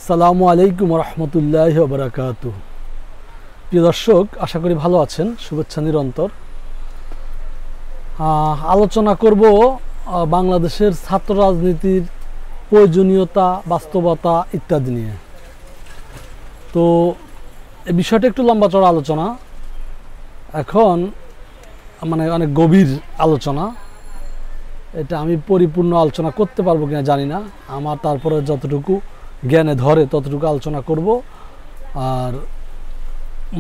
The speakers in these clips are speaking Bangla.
আসসালামু আলাইকুম রহমতুল্লাহি ওয়া বারাকাতুহু। প্রিয় দর্শক, আশা করি ভালো আছেন। শুভেচ্ছা নিরন্তর। আলোচনা করব বাংলাদেশের ছাত্র রাজনীতির প্রয়োজনীয়তা, বাস্তবতা ইত্যাদি নিয়ে। তো এই বিষয়টা একটু লম্বা চড়া আলোচনা, এখন অনেক গভীর আলোচনা। এটা আমি পরিপূর্ণ আলোচনা করতে পারবো কিনা জানি না, আমার তারপরে যতটুকু জ্ঞানে ধরে ততটুকু আলোচনা করব। আর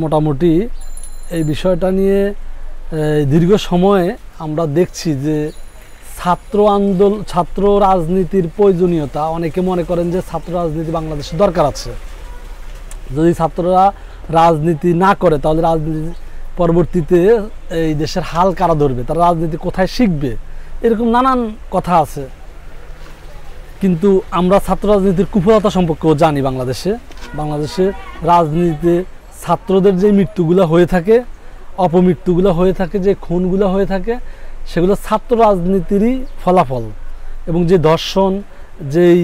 মোটামুটি এই বিষয়টা নিয়ে দীর্ঘ সময়ে আমরা দেখছি যে ছাত্র রাজনীতির প্রয়োজনীয়তা। অনেকে মনে করেন যে ছাত্র রাজনীতি বাংলাদেশে দরকার আছে। যদি ছাত্ররা রাজনীতি না করে তাহলে রাজনীতি পরবর্তীতে এই দেশের হাল কারা ধরবে, তারা রাজনীতি কোথায় শিখবে, এরকম নানান কথা আছে। কিন্তু আমরা ছাত্র রাজনীতির কুফলতা সম্পর্কেও জানি। বাংলাদেশে রাজনীতিতে ছাত্রদের যে মৃত্যুগুলো হয়ে থাকে, অপমৃত্যুগুলো হয়ে থাকে, যে খুনগুলো হয়ে থাকে, সেগুলো ছাত্র রাজনীতিরই ফলাফল। এবং যে ধর্ষণ, যেই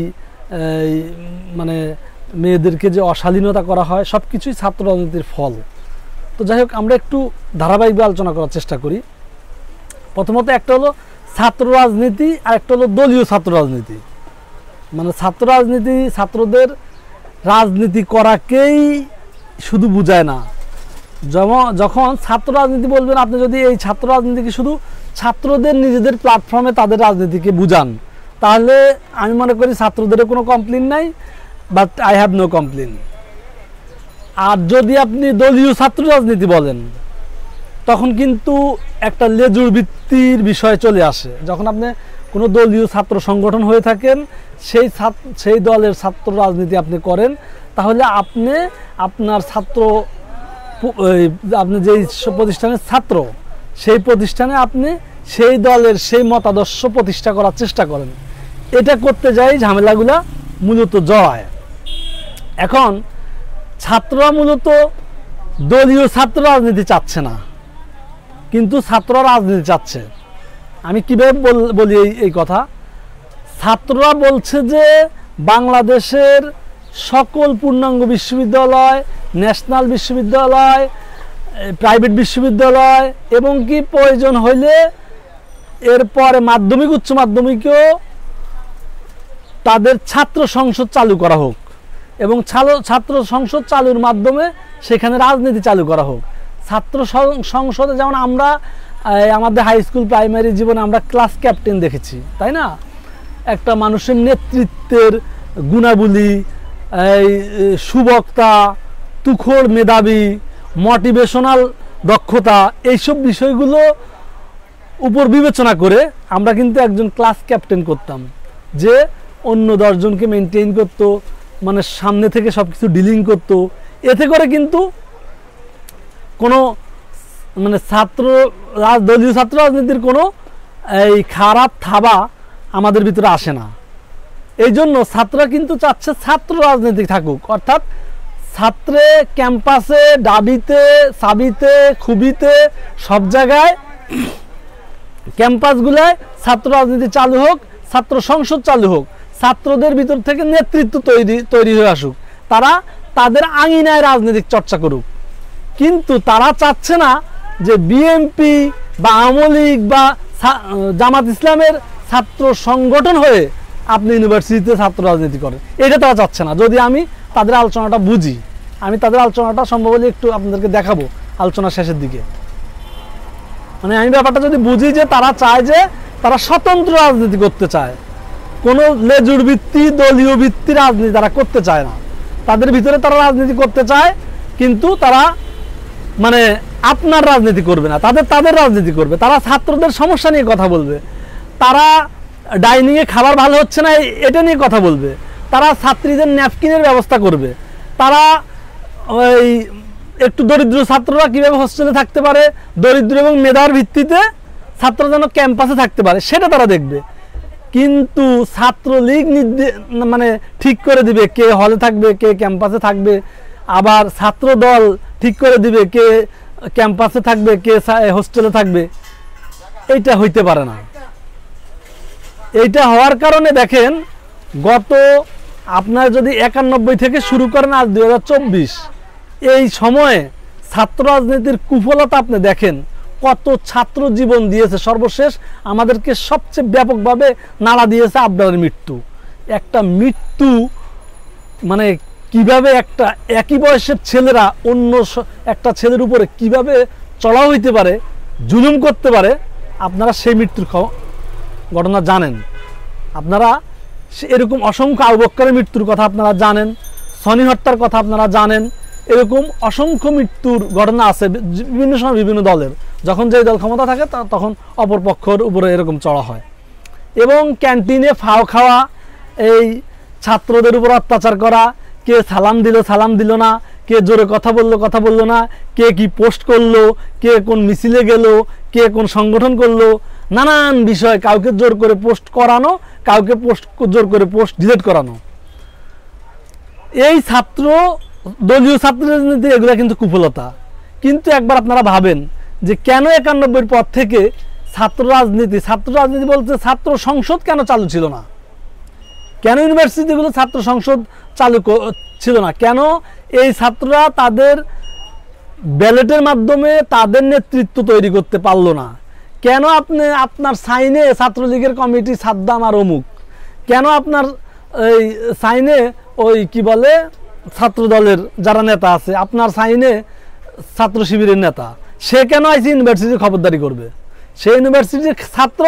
মেয়েদেরকে যে অশালীনতা করা হয়, সব কিছুই ছাত্র রাজনীতির ফল। তো যাই হোক, আমরা একটু ধারাবাহিকভাবে আলোচনা করার চেষ্টা করি। প্রথমত একটা হলো ছাত্র রাজনীতি, আর একটা হলো দলীয় ছাত্র রাজনীতি। ছাত্র রাজনীতি ছাত্রদের রাজনীতি করাকেই শুধু বুঝায় না। যখন ছাত্র রাজনীতি বলবেন, আপনি যদি এই ছাত্র রাজনীতিকে শুধু ছাত্রদের নিজেদের প্ল্যাটফর্মে তাদের রাজনীতিকে বুঝান, তাহলে আমি মনে করি ছাত্রদেরও কোনো কমপ্লেন নাই, but I have no complain. আর যদি আপনি দলীয় ছাত্র রাজনীতি বলেন, তখন কিন্তু একটা লেজুর ভিত্তির বিষয় চলে আসে। যখন আপনি কোনো দলীয় ছাত্র সংগঠন হয়ে থাকেন, সেই দলের ছাত্র রাজনীতি আপনি করেন, তাহলে আপনি আপনার আপনি যেই প্রতিষ্ঠানের ছাত্র, সেই প্রতিষ্ঠানে আপনি সেই দলের সেই মতাদর্শ প্রতিষ্ঠা করার চেষ্টা করেন। এটা করতে যাই ঝামেলাগুলা মূলত জড়ায়। এখন ছাত্ররা মূলত দলীয় ছাত্র রাজনীতি চাচ্ছে না, কিন্তু ছাত্ররা রাজনীতি চাচ্ছে। আমি কিভাবে বলি এই কথা? ছাত্ররা বলছে যে বাংলাদেশের সকল পূর্ণাঙ্গ বিশ্ববিদ্যালয়, ন্যাশনাল বিশ্ববিদ্যালয়, প্রাইভেট বিশ্ববিদ্যালয় এবং কি প্রয়োজন হইলে এরপরে মাধ্যমিক উচ্চ মাধ্যমিকেও তাদের ছাত্র সংসদ চালু করা হোক, এবং ছাত্র সংসদ চালুর মাধ্যমে সেখানে রাজনীতি চালু করা হোক। ছাত্র সংসদে যেমন আমরা আমাদের হাই স্কুল প্রাইমারি জীবনে আমরা ক্লাস ক্যাপ্টেন দেখেছি, তাই না? একটা মানুষের নেতৃত্বের গুণাবলী, সুবক্তা, তুখোড় মেধাবী, মোটিভেশনাল দক্ষতা, এইসব বিষয়গুলো উপর বিবেচনা করে আমরা কিন্তু একজন ক্লাস ক্যাপ্টেন করতাম, যে অন্য 10 জনকে মেনটেন করতো, সামনে থেকে সব কিছু ডিলিং করতো। এতে করে কিন্তু কোনো দলীয় ছাত্র রাজনীতির কোনো খারাপ থাবা আমাদের ভিতরে আসে না। এই জন্য ছাত্ররা কিন্তু চাচ্ছে ছাত্র রাজনীতি থাকুক, অর্থাৎ ছাত্রে ক্যাম্পাসে, ডাবিতে, সাবিতে, খুবিতে, সব জায়গায় ক্যাম্পাসগুলায় ছাত্র রাজনীতি চালু হোক, ছাত্র সংসদ চালু হোক, ছাত্রদের ভিতর থেকে নেতৃত্ব তৈরি হয়ে আসুক, তারা তাদের আঙিনায় রাজনৈতিক চর্চা করুক। কিন্তু তারা চাচ্ছে না যে বিএনপি বা আওয়ামী লীগ বা জামাত ইসলামের ছাত্র সংগঠন হয়ে আপনি ইউনিভার্সিটিতে ছাত্র রাজনীতি করেন, এটা তারা চাচ্ছে না। যদি আমি তাদের আলোচনাটা বুঝি, আমি তাদের আলোচনাটা সম্ভব হলে একটু আপনাদেরকে দেখাবো আলোচনার শেষের দিকে। আমি ব্যাপারটা যদি বুঝি যে তারা চায় যে তারা স্বতন্ত্র রাজনীতি করতে চায়, কোনো লেজুর ভিত্তি, দলীয় ভিত্তি রাজনীতি তারা করতে চায় না। তাদের ভিতরে তারা রাজনীতি করতে চায়, কিন্তু তারা আপনার রাজনীতি করবে না, তাদের রাজনীতি করবে। তারা ছাত্রদের সমস্যা নিয়ে কথা বলবে, তারা ডাইনিংয়ে খাবার ভালো হচ্ছে না এটা নিয়ে কথা বলবে, তারা ছাত্রীদের ন্যাপকিনের ব্যবস্থা করবে, তারা একটু দরিদ্র ছাত্ররা কীভাবে হোস্টেলে থাকতে পারে, দরিদ্র এবং মেধার ভিত্তিতে ছাত্র যেন ক্যাম্পাসে থাকতে পারে, সেটা তারা দেখবে। কিন্তু ছাত্রলীগ ঠিক করে দিবে কে হলে থাকবে, কে ক্যাম্পাসে থাকবে, আবার ছাত্র দল ঠিক করে দিবে কে ক্যাম্পাসে থাকবে, কে হোস্টেলে থাকবে। এইটা হইতে পারে না। এইটা হওয়ার কারণে দেখেন গত আপনার যদি 91 থেকে শুরু করেন আজ 2024, এই সময়ে ছাত্র রাজনীতির কুফলতা আপনি দেখেন, কত ছাত্র জীবন দিয়েছে। সর্বশেষ আমাদেরকে সবচেয়ে ব্যাপকভাবে নাড়া দিয়েছে আবরারের মৃত্যু। একটা মৃত্যু মানে কিভাবে একটা একই বয়সের ছেলেরা অন্য একটা ছেলের উপরে কিভাবে চড়া হইতে পারে, জুলুম করতে পারে, আপনারা সেই মৃত্যুর ঘটনা জানেন। আপনারা এরকম অসংখ্য আবু বকরের মৃত্যুর কথা আপনারা জানেন, সনি হত্যার কথা আপনারা জানেন। এরকম অসংখ্য মৃত্যুর ঘটনা আছে বিভিন্ন সময় বিভিন্ন দলের। যখন যে দল ক্ষমতা থাকে তখন অপর পক্ষের উপরে এরকম চড়া হয়। এবং ক্যান্টিনে ফাও খাওয়া, এই ছাত্রদের উপর অত্যাচার করা, কে সালাম দিল না, কে জোরে কথা বললো না, কে কি পোস্ট করলো, কে কোন মিছিলে গেল, কে কোন সংগঠন করলো, নানান বিষয়, কাউকে জোর করে পোস্ট করানো, কাউকে জোর করে পোস্ট ডিলিট করানো। এই দলীয় ছাত্র রাজনীতি এগুলো কিন্তু কুফলতা। কিন্তু একবার আপনারা ভাবেন যে কেন 91 পর থেকে ছাত্র রাজনীতি বলতে ছাত্র সংসদ কেন চালু ছিল না? কেন ইউনিভার্সিটিগুলো ছাত্র সংসদ চালু ছিল না? কেন এই ছাত্ররা তাদের ব্যালটের মাধ্যমে তাদের নেতৃত্ব তৈরি করতে পারলো না? কেন আপনার সাইনে ছাত্রলীগের কমিটি সাদ্দাম আর অমুক, কেন আপনার এই সাইনে ওই কি বলে ছাত্র দলের যারা নেতা আছে, আপনার সাইনে ছাত্র শিবিরের নেতা, সে কেন আইসি ইউনিভার্সিটির খবরদারি করবে? সে ইউনিভার্সিটির ছাত্র,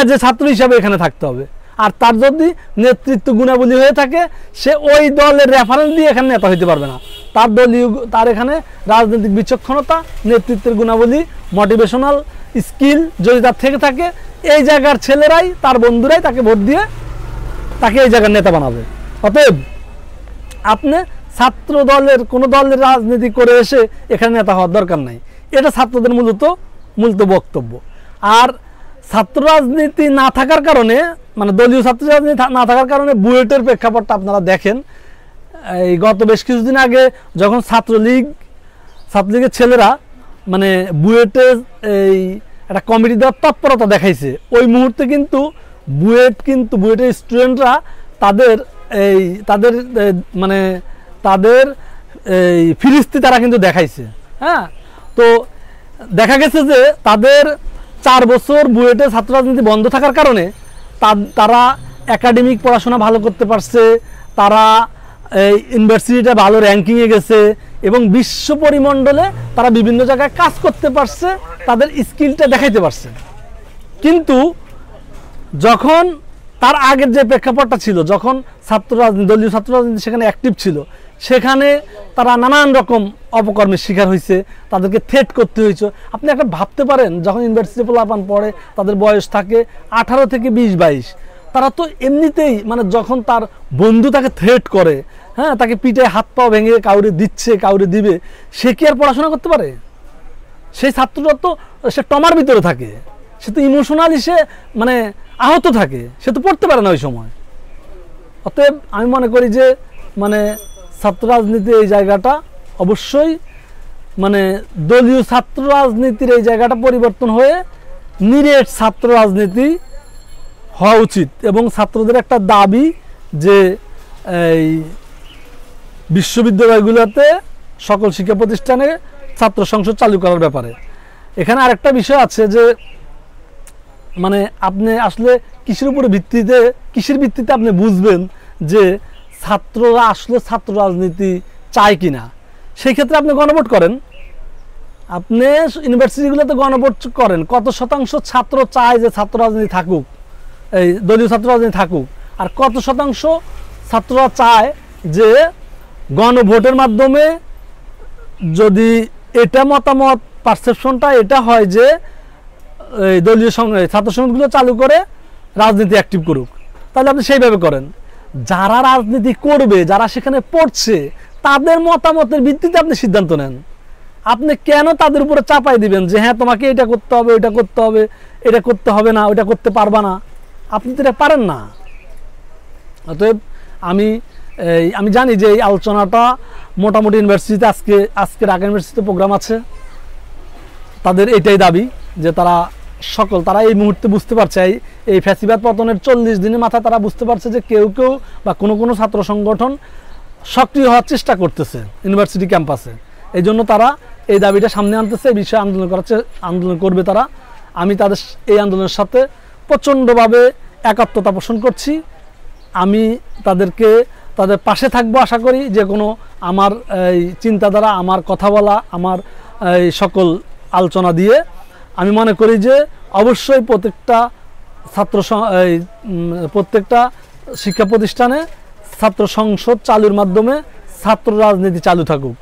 যে ছাত্র হিসাবে এখানে থাকতে হবে। আর তার যদি নেতৃত্ব গুণাবলী হয়ে থাকে, সে ওই দলের রেফারেন্স দিয়ে এখানে নেতা হইতে পারবে না। তার এখানে রাজনৈতিক বিচক্ষণতা, নেতৃত্বের গুণাবলী, মোটিভেশনাল স্কিল যদি তার থেকে থাকে, এই জায়গার ছেলেরাই, তার বন্ধুরাই তাকে ভোট দিয়ে তাকে এই জায়গার নেতা বানাবে। অতএব আপনি ছাত্র দলের কোনো দলের রাজনীতি করে এসে এখানে নেতা হওয়ার দরকার নাই। এটা ছাত্রদের মূলত বক্তব্য। আর ছাত্র রাজনীতি না থাকার কারণে, মানে দলীয় ছাত্র রাজনীতি না থাকার কারণে বুয়েটের প্রেক্ষাপটটা আপনারা দেখেন। এই গত বেশ কিছুদিন আগে যখন ছাত্রলীগের ছেলেরা মানে বুয়েটে এই একটা কমিটি দেওয়ার তৎপরতা দেখাইছে, ওই মুহূর্তে কিন্তু বুয়েটের স্টুডেন্টরা তাদের ফিরিস্তি তারা কিন্তু দেখাইছে। হ্যাঁ, তো দেখা গেছে যে তাদের 4 বছর বুয়েটে ছাত্র রাজনীতি বন্ধ থাকার কারণে তারা একাডেমিক পড়াশোনা ভালো করতে পারছে, তারা ইউনিভার্সিটিটা ভালো র্যাঙ্কিংয়ে গেছে এবং বিশ্ব পরিমণ্ডলে তারা বিভিন্ন জায়গায় কাজ করতে পারছে, তাদের স্কিলটা দেখাইতে পারছে। কিন্তু যখন তার আগের যে প্রেক্ষাপটটা ছিল, যখন দলীয় ছাত্র রাজনীতি সেখানে অ্যাক্টিভ ছিল, সেখানে তারা নানান রকম অপকর্মের শিকার হয়েছে, তাদেরকে থ্রেট করতে হয়েছে। আপনি একটা ভাবতে পারেন, যখন ইউনিভার্সিটি পোলাপান পড়ে, তাদের বয়স থাকে 18 থেকে 20-22, তারা তো এমনিতেই মানে যখন তার বন্ধু তাকে থ্রেট করে, হ্যাঁ, তাকে পিঠে হাত পা ভেঙে কাউরে দিচ্ছে, কাউরে দিবে, সে কি আর পড়াশোনা করতে পারে? সেই ছাত্ররা তো সে টমার ভিতরে থাকে, সে তো ইমোশনালি সে মানে আহত থাকে, সে তো পড়তে পারে না ওই সময়। অতএব আমি মনে করি যে মানে ছাত্র রাজনীতির এই জায়গাটা অবশ্যই মানে দলীয় ছাত্র রাজনীতির এই জায়গাটা পরিবর্তন হয়ে নিরেট ছাত্র রাজনীতি হওয়া উচিত। এবং ছাত্রদের একটা দাবি যে এই বিশ্ববিদ্যালয়গুলোতে সকল শিক্ষা প্রতিষ্ঠানে ছাত্র সংসদ চালু করার ব্যাপারে। এখানে আরেকটা বিষয় আছে যে মানে আপনি আসলে কিসের ভিত্তিতে আপনি বুঝবেন যে ছাত্ররা আসলে ছাত্র রাজনীতি চায় কিনা? সেই ক্ষেত্রে আপনি গণভোট করেন, আপনি ইউনিভার্সিটিগুলোতে গণভোট করেন, কত শতাংশ ছাত্র চায় যে ছাত্র রাজনীতি থাকুক, এই দলীয় ছাত্র রাজনীতি থাকুক, আর কত শতাংশ ছাত্ররা চায় যে গণভোটের মাধ্যমে যদি এটা মতামত পারসেপশনটা এটা হয় যে এই দলীয় ছাত্র সংসদগুলো চালু করে রাজনীতি অ্যাক্টিভ করুক, তাহলে আপনি সেইভাবে করেন। যারা রাজনীতি করবে, যারা সেখানে পড়ছে, তাদের মতামতের ভিত্তিতে আপনি সিদ্ধান্ত নেন। আপনি কেন তাদের উপরে চাপাই দিবেন যে হ্যাঁ তোমাকে এটা করতে হবে, ওইটা করতে হবে, এটা করতে হবে না, ওইটা করতে পারবা না? আপনি তো এটা পারেন না। অতএব আমি জানি যে এই আলোচনাটা মোটামুটি ইউনিভার্সিটিতে আজকে ঢাকা ইউনিভার্সিটিতে প্রোগ্রাম আছে, তাদের এটাই দাবি যে তারা সকল তারা এই মুহূর্তে বুঝতে পারছে, এই ফ্যাসিবাদ পতনের 40 দিনের মাথায় তারা বুঝতে পারছে যে কেউ কেউ বা কোনো ছাত্র সংগঠন সক্রিয় হওয়ার চেষ্টা করতেছে ইউনিভার্সিটি ক্যাম্পাসে। এই জন্য তারা এই দাবিটা সামনে আনতেছে, এই বিষয়ে আন্দোলন করবে তারা। আমি তাদের এই আন্দোলনের সাথে প্রচণ্ডভাবে একাত্মতা পোষণ করছি। আমি তাদের পাশে থাকবো আশা করি। যে কোনো আমার এই চিন্তাধারা, আমার কথা বলা, আমার এই সকল আলোচনা দিয়ে আমি মনে করি যে অবশ্যই প্রত্যেকটা শিক্ষা প্রতিষ্ঠানে ছাত্র সংসদ চালুর মাধ্যমে ছাত্র রাজনীতি চালু থাকুক,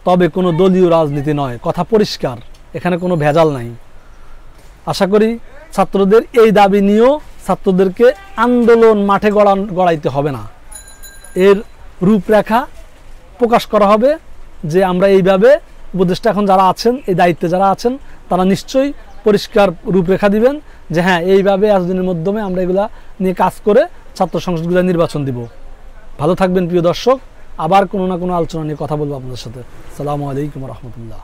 তবে কোনো দলীয় রাজনীতি নয়। কথা পরিষ্কার, এখানে কোনো ভেজাল নাই। আশা করি ছাত্রদের এই দাবি নিয়েও ছাত্রদেরকে আন্দোলন মাঠে গড়াইতে হবে না, এর রূপরেখা প্রকাশ করা হবে যে আমরা এইভাবে, উপদেষ্টা এখন যারা আছেন, এই দায়িত্বে যারা আছেন, তারা নিশ্চয়ই পরিষ্কার রূপরেখা দিবেন যে হ্যাঁ এইভাবে এতদিনের মাধ্যমে আমরা এগুলা নিয়ে কাজ করে ছাত্র সংসদগুলো নির্বাচন দিব। ভালো থাকবেন প্রিয় দর্শক, আবার কোনো না কোনো আলোচনা নিয়ে কথা বলবো আপনাদের সাথে। আসসালামু আলাইকুম রহমতুল্লাহ।